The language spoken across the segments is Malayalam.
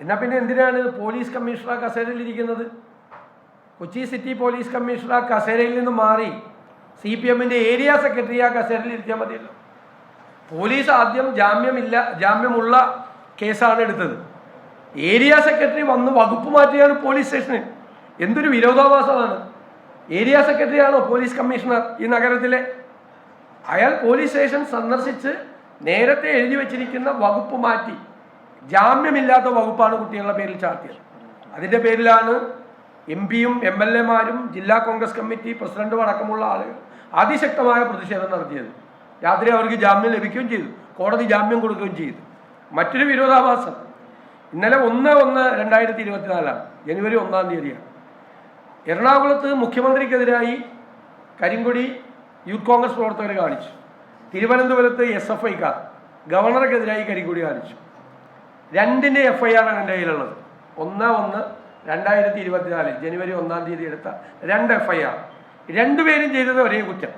എന്നാൽ പിന്നെ എന്തിനാണ് പോലീസ് കമ്മീഷണർ കസേരയിലിരിക്കുന്നത്? കൊച്ചി സിറ്റി പോലീസ് കമ്മീഷണർ കസേരയിൽ നിന്ന് മാറി CPMന്റെ ഏരിയ സെക്രട്ടറി ആ കസേരയിൽ ഇരിക്കാൻ മതിയല്ലോ. പോലീസ് ആദ്യം ജാമ്യമുള്ള കേസാണ് എടുത്തത്. ഏരിയ സെക്രട്ടറി വന്ന് വകുപ്പ് മാറ്റിയാണ് പോലീസ് സ്റ്റേഷനിൽ. എന്തൊരു വിരോധാഭാസമാണ്! ഏരിയ സെക്രട്ടറിയാണോ പോലീസ് കമ്മീഷണർ ഈ നഗരത്തിലെ? അയാൾ പോലീസ് സ്റ്റേഷൻ സന്ദർശിച്ച് നേരത്തെ എഴുതി വെച്ചിരിക്കുന്ന വകുപ്പ് മാറ്റി ജാമ്യമില്ലാത്ത വകുപ്പാണ് കുട്ടികളുടെ പേരിൽ ചാർത്തിയത്. അതിൻ്റെ പേരിലാണ് MP-യും MLA-മാരും ജില്ലാ കോൺഗ്രസ് കമ്മിറ്റി പ്രസിഡന്റും അടക്കമുള്ള ആളുകൾ അതിശക്തമായ പ്രതിഷേധം നടത്തിയത്. രാത്രി അവർക്ക് ജാമ്യം ലഭിക്കുകയും ചെയ്തു, കോടതി ജാമ്യം കൊടുക്കുകയും ചെയ്തു. മറ്റൊരു വിരോധാഭാസം ഇന്നലെ 1/1/2024 ജനുവരി 1-ാം തീയതിയാണ്. എറണാകുളത്ത് മുഖ്യമന്ത്രിക്കെതിരായി കരിങ്കൊടി യൂത്ത് കോൺഗ്രസ് പ്രവർത്തകർ കാണിച്ചു. തിരുവനന്തപുരത്ത് SFIക്കാർ ഗവർണർക്കെതിരായി കരിങ്കൊടി കാണിച്ചു. രണ്ടിൻ്റെ FIR ആണ് എൻ്റെ കയ്യിലുള്ളത്. 1/1/2024 ജനുവരി 1-ാം തീയതി എടുത്ത 2 FIR. രണ്ടുപേരും ചെയ്തത് ഒരേ കുറ്റം.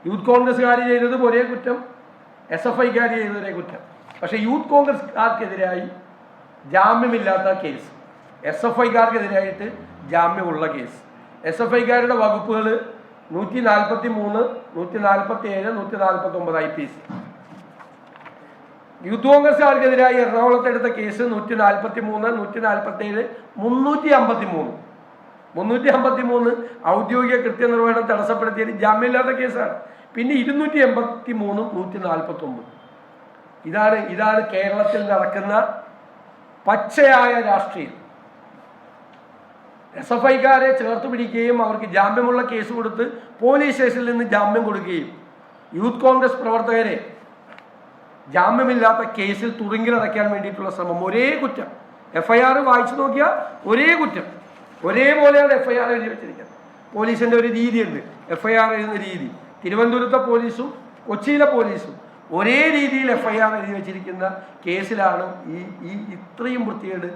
യൂത്ത് കോൺഗ്രസ്സുകാർ ചെയ്തത് ഒരേ കുറ്റം, SFIക്കാർ ചെയ്തത് ഒരേ കുറ്റം. പക്ഷേ യൂത്ത് കോൺഗ്രസ്സുകാർക്കെതിരായി ജാമ്യമില്ലാത്ത കേസ്, SFIക്കാർക്കെതിരായിട്ട് ജാമ്യമുള്ള കേസ്. SFIക്കാരുടെ വകുപ്പുകൾ 143, 147, 149 IPC. യൂത്ത് കോൺഗ്രസ്സുകാർക്കെതിരായി എറണാകുളത്ത് എടുത്ത കേസ് 143, 147, 353. 353 ഔദ്യോഗിക കൃത്യനിർവഹണം തടസ്സപ്പെടുത്തിയത് ജാമ്യമില്ലാത്ത കേസാണ്. പിന്നെ 283, 149. ഇതാണ് കേരളത്തിൽ നടക്കുന്ന പച്ചയായ രാഷ്ട്രീയം. SFIക്കാരെ ചേർത്ത് പിടിക്കുകയും അവർക്ക് ജാമ്യമുള്ള കേസ് കൊടുത്ത് പോലീസ് സ്റ്റേഷനിൽ നിന്ന് ജാമ്യം കൊടുക്കുകയും യൂത്ത് കോൺഗ്രസ് പ്രവർത്തകരെ ജാമ്യമില്ലാത്ത കേസിൽ തുറുങ്കിലടയ്ക്കാൻ വേണ്ടിയിട്ടുള്ള ശ്രമം. ഒരേ കുറ്റം. FIR വായിച്ചു നോക്കിയാൽ ഒരേ കുറ്റം, ഒരേപോലെയാണ് FIR എഴുതി വെച്ചിരിക്കുന്നത്. പോലീസിൻ്റെ ഒരു രീതിയുണ്ട്, FIR എഴുതുന്ന രീതി. തിരുവനന്തപുരത്തെ പോലീസും കൊച്ചിയിലെ പോലീസും ഒരേ രീതിയിൽ FIR എഴുതി വെച്ചിരിക്കുന്ന കേസിലാണ് ഈ ഇത്രയും വൃത്തികേട്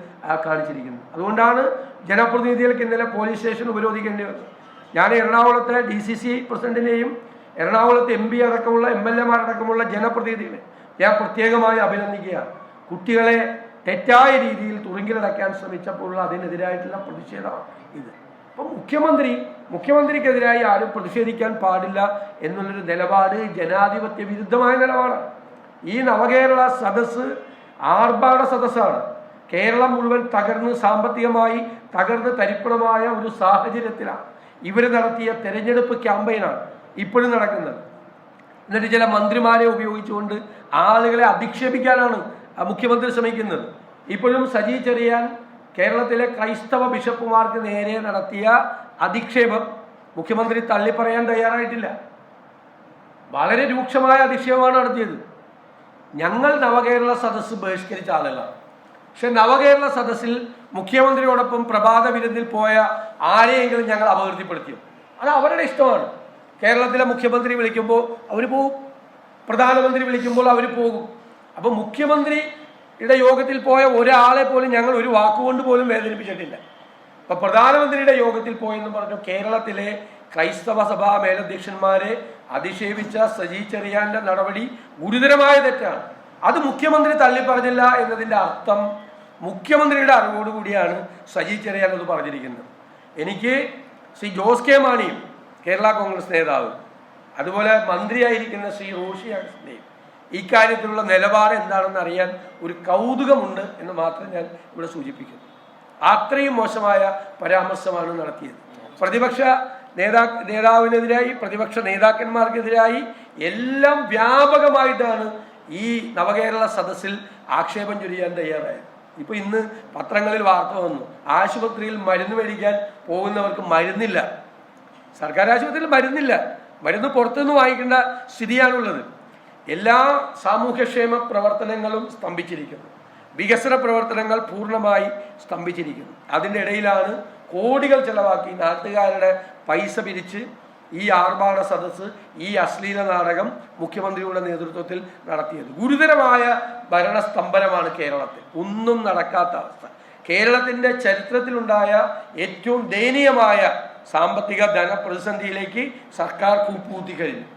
കാണിച്ചിരിക്കുന്നത്. അതുകൊണ്ടാണ് ജനപ്രതിനിധികൾക്ക് ഇന്നലെ പോലീസ് സ്റ്റേഷൻ ഉപരോധിക്കേണ്ടി വന്നത്. ഞാൻ എറണാകുളത്തെ DCC പ്രസിഡന്റിനെയും എറണാകുളത്തെ MP അടക്കമുള്ള MLA-മാരടക്കമുള്ള ജനപ്രതിനിധികളെ ഞാൻ പ്രത്യേകമായി അഭിനന്ദിക്കുകയാണ്. കുട്ടികളെ തെറ്റായ രീതിയിൽ തുറുങ്കിലടയ്ക്കാൻ ശ്രമിച്ചപ്പോൾ അതിനെതിരായിട്ടുള്ള പ്രതിഷേധമാണ് ഇത്. അപ്പം മുഖ്യമന്ത്രിക്കെതിരായി ആരും പ്രതിഷേധിക്കാൻ പാടില്ല എന്നുള്ളൊരു നിലപാട് ജനാധിപത്യ വിരുദ്ധമായ നിലപാടാണ്. ഈ നവകേരള സദസ്സ് ആർഭാട സദസ്സാണ്. കേരളം മുഴുവൻ സാമ്പത്തികമായി തകർന്ന് തരിപ്പണമായ ഒരു സാഹചര്യത്തിലാണ് ഇവർ നടത്തിയ തെരഞ്ഞെടുപ്പ് ക്യാമ്പയിനാണ് ഇപ്പോഴും നടക്കുന്നത്. എന്നിട്ട് ചില മന്ത്രിമാരെ ഉപയോഗിച്ചുകൊണ്ട് ആളുകളെ അധിക്ഷേപിക്കാനാണ് മുഖ്യമന്ത്രി ശ്രമിക്കുന്നത്. ഇപ്പോഴും സജി ചെറിയാൻ കേരളത്തിലെ ക്രൈസ്തവ ബിഷപ്പുമാർക്ക് നേരെ നടത്തിയ അധിക്ഷേപം മുഖ്യമന്ത്രി തള്ളിപ്പറയാൻ തയ്യാറായിട്ടില്ല. വളരെ രൂക്ഷമായ അധിക്ഷേപമാണ് നടത്തിയത്. ഞങ്ങൾ നവകേരള സദസ്സ് ബഹിഷ്കരിച്ച ആളുകളാണ്. പക്ഷെ നവകേരള സദസ്സിൽ മുഖ്യമന്ത്രിയോടൊപ്പം പ്രഭാത വിരുന്നിൽ പോയ ആരെയെങ്കിലും ഞങ്ങൾ അപകീർത്തിപ്പെടുത്തിയോ? അത് അവരുടെ ഇഷ്ടമാണ്. കേരളത്തിലെ മുഖ്യമന്ത്രി വിളിക്കുമ്പോൾ അവർ പോകും, പ്രധാനമന്ത്രി വിളിക്കുമ്പോൾ അവർ പോകും. അപ്പോൾ മുഖ്യമന്ത്രിയുടെ യോഗത്തിൽ പോയ ഒരാളെ പോലും ഞങ്ങൾ ഒരു വാക്കുകൊണ്ട് പോലും വേദനിപ്പിച്ചിട്ടില്ല. അപ്പോൾ പ്രധാനമന്ത്രിയുടെ യോഗത്തിൽ പോയെന്ന് പറഞ്ഞു കേരളത്തിലെ ക്രൈസ്തവ സഭാ മേലധ്യക്ഷന്മാരെ അധിക്ഷേപിച്ച സജി ചെറിയാന്റെ നടപടി ഗുരുതരമായ തെറ്റാണ്. അത് മുഖ്യമന്ത്രി തള്ളിപ്പറഞ്ഞില്ല എന്നതിൻ്റെ അർത്ഥം മുഖ്യമന്ത്രിയുടെ അറിവോടുകൂടിയാണ് സജി ചെറിയാൻ അത് പറഞ്ഞിരിക്കുന്നത്. എനിക്ക് ശ്രീ ജോസ് കെ മാണിയും കേരള കോൺഗ്രസ് നേതാവ്, അതുപോലെ മന്ത്രിയായിരിക്കുന്ന ശ്രീ റോഷി അഗസ്റ്റിൻ്റെയും ഇക്കാര്യത്തിലുള്ള നിലപാട് എന്താണെന്ന് അറിയാൻ ഒരു കൗതുകമുണ്ട് എന്ന് മാത്രം ഞാൻ ഇവിടെ സൂചിപ്പിക്കുന്നു. അത്രയും മോശമായ പരാമർശമാണ് നടത്തിയത്. പ്രതിപക്ഷ നേതാവിനെതിരായി, പ്രതിപക്ഷ നേതാക്കന്മാർക്കെതിരായി എല്ലാം വ്യാപകമായിട്ടാണ് ഈ നവകേരള സദസ്സിൽ ആക്ഷേപം ചൊരിയാൻ തയ്യാറായത്. ഇപ്പൊ ഇന്ന് പത്രങ്ങളിൽ വാർത്ത വന്നു, ആശുപത്രിയിൽ മരുന്ന് മേടിക്കാൻ പോകുന്നവർക്ക് മരുന്നില്ല. സർക്കാർ ആശുപത്രിയിൽ മരുന്നില്ല, മരുന്ന് പുറത്തുനിന്ന് വാങ്ങിക്കേണ്ട സ്ഥിതിയാണുള്ളത്. എല്ലാ സാമൂഹ്യക്ഷേമ പ്രവർത്തനങ്ങളും സ്തംഭിച്ചിരിക്കുന്നു, വികസന പ്രവർത്തനങ്ങൾ പൂർണ്ണമായി സ്തംഭിച്ചിരിക്കുന്നു. അതിൻ്റെ ഇടയിലാണ് കോടികൾ ചെലവാക്കി നാട്ടുകാരുടെ പൈസ പിരിച്ച് ഈ ആർഭാട സദസ്സ്, ഈ അശ്ലീല നാടകം മുഖ്യമന്ത്രിയുടെ നേതൃത്വത്തിൽ നടത്തിയത്. ഗുരുതരമായ ഭരണസ്തംഭനമാണ് കേരളത്തിൽ. ഒന്നും നടക്കാത്ത അവസ്ഥ. കേരളത്തിൻ്റെ ചരിത്രത്തിലുണ്ടായ ഏറ്റവും ദയനീയമായ സാമ്പത്തിക ധനപ്രതിസന്ധിയിലേക്ക് സർക്കാർ കൂപ്പുകുത്തി കഴിഞ്ഞു.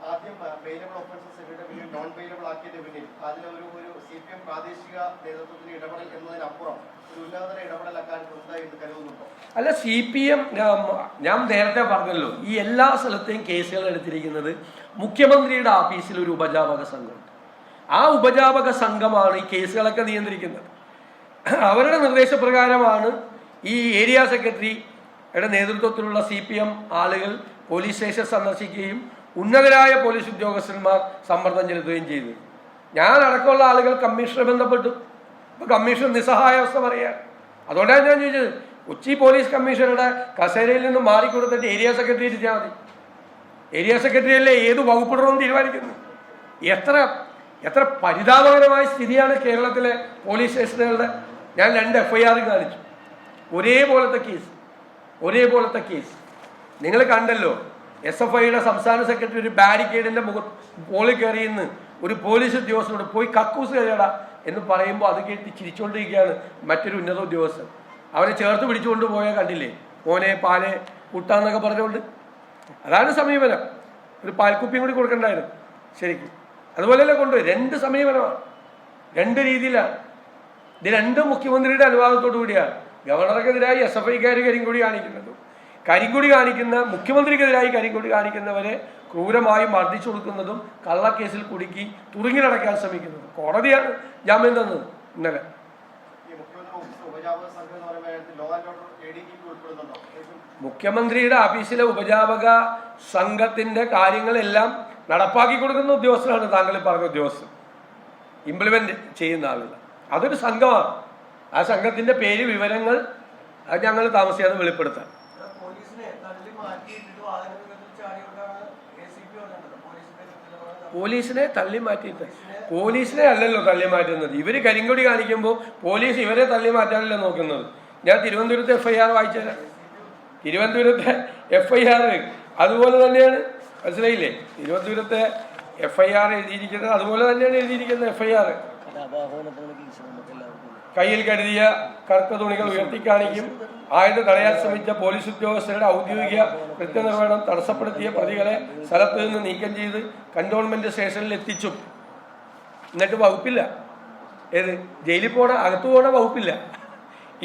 ആദ്യം പെയിലബിൾ ഒഫൻസസ് നോൺ പെയിലബിൾ ആക്കിയതിന് പിന്നിൽ അതിലൊരു CPM പ്രാദേശിക നേതൃത്വത്തിന് ഇടപെടൽ എന്നതിനപ്പുറം ഒരു ഉന്നതതല ഇടപെടൽ അക്കാര്യത്തിൽ ഉണ്ടായി എന്ന് കരുതുന്നുണ്ടോ? അല്ല, CPM ഞാൻ നേരത്തെ പറഞ്ഞല്ലോ, ഈ എല്ലാ സ്ഥലത്തെയും കേസുകൾ എടുത്തിരിക്കുന്നത് മുഖ്യമന്ത്രിയുടെ ഓഫീസിൽ ഒരു ഉപജാപക സംഘമുണ്ട്. ആ ഉപജാപക സംഘമാണ് ഈ കേസുകളൊക്കെ നിയന്ത്രിക്കുന്നത്. അവരുടെ നിർദ്ദേശപ്രകാരമാണ് ഈ ഏരിയ സെക്രട്ടറിയുടെ നേതൃത്വത്തിലുള്ള CPM ആളുകൾ പോലീസ് സ്റ്റേഷൻ സന്ദർശിക്കുകയും ഉന്നതരായ പോലീസ് ഉദ്യോഗസ്ഥന്മാർ സമ്മർദ്ദം ചെലുത്തുകയും ചെയ്തു. ഞാൻ അടക്കമുള്ള ആളുകൾ കമ്മീഷണറെ ബന്ധപ്പെട്ടു. അപ്പോൾ കമ്മീഷണർ നിസ്സഹായാവസ്ഥ പറയുകയാണ്. അതുകൊണ്ടാണ് ഞാൻ ചോദിച്ചത്, കൊച്ചി പോലീസ് കമ്മീഷണറുടെ കസേരയിൽ നിന്ന് മാറിക്കൊടുത്തിട്ട് ഏരിയ സെക്രട്ടറി ഇരിച്ചാൽ മതി. ഏരിയ സെക്രട്ടറി അല്ലേ ഏത് വകുപ്പിടണമെന്ന് തീരുമാനിക്കുന്നു. എത്ര പരിതാപകരമായ സ്ഥിതിയാണ് കേരളത്തിലെ പോലീസ് സ്റ്റേഷനുകളുടെ. ഞാൻ 2 FIR കാണിച്ചു, ഒരേപോലത്തെ കേസ്. നിങ്ങൾ കണ്ടല്ലോ, SFIയുടെ സംസ്ഥാന സെക്രട്ടറി ഒരു ബാരിക്കേഡിന്റെ മുകളിൽ കയറിയെന്ന് ഒരു പോലീസ് ഉദ്യോഗസ്ഥനോട് പോയി കക്കൂസ് കഴിയടാ എന്ന് പറയുമ്പോൾ അത് കേട്ട് ചിരിച്ചുകൊണ്ടിരിക്കുകയാണ് മറ്റൊരു ഉന്നത ഉദ്യോഗസ്ഥൻ. അവനെ ചേർത്ത് പിടിച്ചുകൊണ്ട് പോയാൽ കണ്ടില്ലേ, മോനെ പാലെ കൂട്ടാന്നൊക്കെ പറഞ്ഞുകൊണ്ട്. അതാണ് സമീപനം. ഒരു പാൽക്കുപ്പിയും കൂടി കൊടുക്കണ്ടായിരുന്നു ശരിക്കും. അതുപോലെയല്ലേ കൊണ്ടുപോയി. 2 സമീപനമാണ്, 2 രീതിയിലാണ്. ഇത് 2 മുഖ്യമന്ത്രിയുടെ അനുവാദത്തോടു കൂടിയാണ്. ഗവർണർക്കെതിരായി SFIക്കാർ കരിങ്കൊടി കാണിക്കുന്നതും, കരിങ്കൊടി കാണിക്കുന്ന മുഖ്യമന്ത്രിക്കെതിരായി കരിങ്കൊടി കാണിക്കുന്നവരെ ക്രൂരമായി മർദ്ദിച്ചു കൊടുക്കുന്നതും, കള്ളക്കേസിൽ കുടുക്കി തുറുങ്കിലടക്കാൻ ശ്രമിക്കുന്നതും. കോടതിയാണ് ജാമ്യം തന്നത് ഇന്നലെ. മുഖ്യമന്ത്രിയുടെ ഓഫീസിലെ ഉപജാപക സംഘത്തിന്റെ കാര്യങ്ങളെല്ലാം നടപ്പാക്കി കൊടുക്കുന്ന ഉദ്യോഗസ്ഥരാണ് താങ്കൾ പറഞ്ഞ ഉദ്യോഗസ്ഥർ, ഇംപ്ലിമെന്റ് ചെയ്യുന്ന ആളുകൾ. അതൊരു സംഘമാണ്. ആ സംഘത്തിന്റെ പേര്, വിവരങ്ങൾ അത് ഞങ്ങൾ താമസിയാതെ വെളിപ്പെടുത്താം. പോലീസിനെ തള്ളി മാറ്റിയിട്ട്, പോലീസിനെ അല്ലല്ലോ തള്ളി മാറ്റുന്നത്. ഇവര് കരിങ്കൊടി കാണിക്കുമ്പോൾ പോലീസ് ഇവരെ തള്ളി മാറ്റാനല്ലോ നോക്കുന്നത്. ഞാൻ തിരുവനന്തപുരത്തെ FIR വായിച്ചത്. തിരുവനന്തപുരത്തെ FIR അതുപോലെ തന്നെയാണ്, മനസ്സിലായില്ലേ? തിരുവനന്തപുരത്തെ FIR എഴുതിയിരിക്കുന്നത് അതുപോലെ തന്നെയാണ് എഴുതിയിരിക്കുന്നത്. FIR കയ്യിൽ കരുതിയ കറുത്ത തുണികൾ ഉയർത്തിക്കാണിക്കും, ആയുധം തടയാൻ ശ്രമിച്ച പോലീസ് ഉദ്യോഗസ്ഥരുടെ ഔദ്യോഗിക കൃത്യനിർവഹണം തടസ്സപ്പെടുത്തിയ പ്രതികളെ സ്ഥലത്ത് നിന്ന് നീക്കം ചെയ്ത് കന്റോൺമെന്റ് സ്റ്റേഷനിൽ എത്തിച്ചു. എന്നിട്ട് വകുപ്പില്ല, ഏത് ജയിലിൽ പോണ അകത്തു പോണ വകുപ്പില്ല.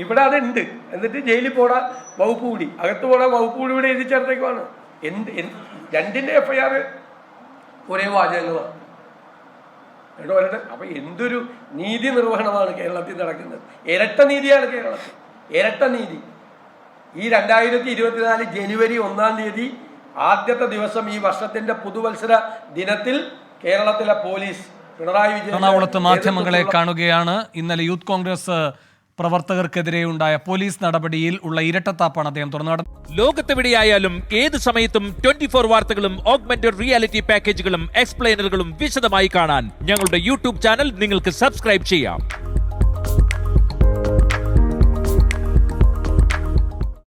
ഇവിടെ അതുണ്ട്. എന്നിട്ട് ജയിലിൽ പോണ വകുപ്പ് കൂടി, അകത്തു പോണ വകുപ്പ് കൂടി ഇവിടെ എഴുതി ചേർത്തേക്കുവാണ്. 2ന്റെ FIR ഒരേ വാചകങ്ങളാണ്. അപ്പൊ എന്തൊരു നീതി നിർവഹണമാണ് കേരളത്തിൽ നടക്കുന്നത്. ഇരട്ട നീതിയാണ് കേരളത്തിൽ, ഇരട്ട നീതി. ഈ 2024 ജനുവരി 1-ാം തീയതി ആദ്യത്തെ ദിവസം, ഈ വർഷത്തിന്റെ പുതുവത്സര ദിനത്തിൽ കേരളത്തിലെ പോലീസ് പിണറായി വിജയൻ എറണാകുളത്ത് മാധ്യമങ്ങളെ കാണുകയാണ്. ഇന്നലെ യൂത്ത് കോൺഗ്രസ് പ്രവർത്തകർക്കെതിരെ ഉണ്ടായ പോലീസ് നടപടിയിൽ ഉള്ള ഇരട്ടത്താപ്പാണ് അദ്ദേഹം തുറന്നു. ലോകത്തെവിടെയായാലും ഏത് സമയത്തും 24 വാർത്തകളും ഓഗ്മെന്റഡ് റിയാലിറ്റി പാക്കേജുകളും എക്സ്പ്ലെയിനറുകളും വിശദമായി കാണാൻ ഞങ്ങളുടെ യൂട്യൂബ് ചാനൽ നിങ്ങൾക്ക് സബ്സ്ക്രൈബ് ചെയ്യാം.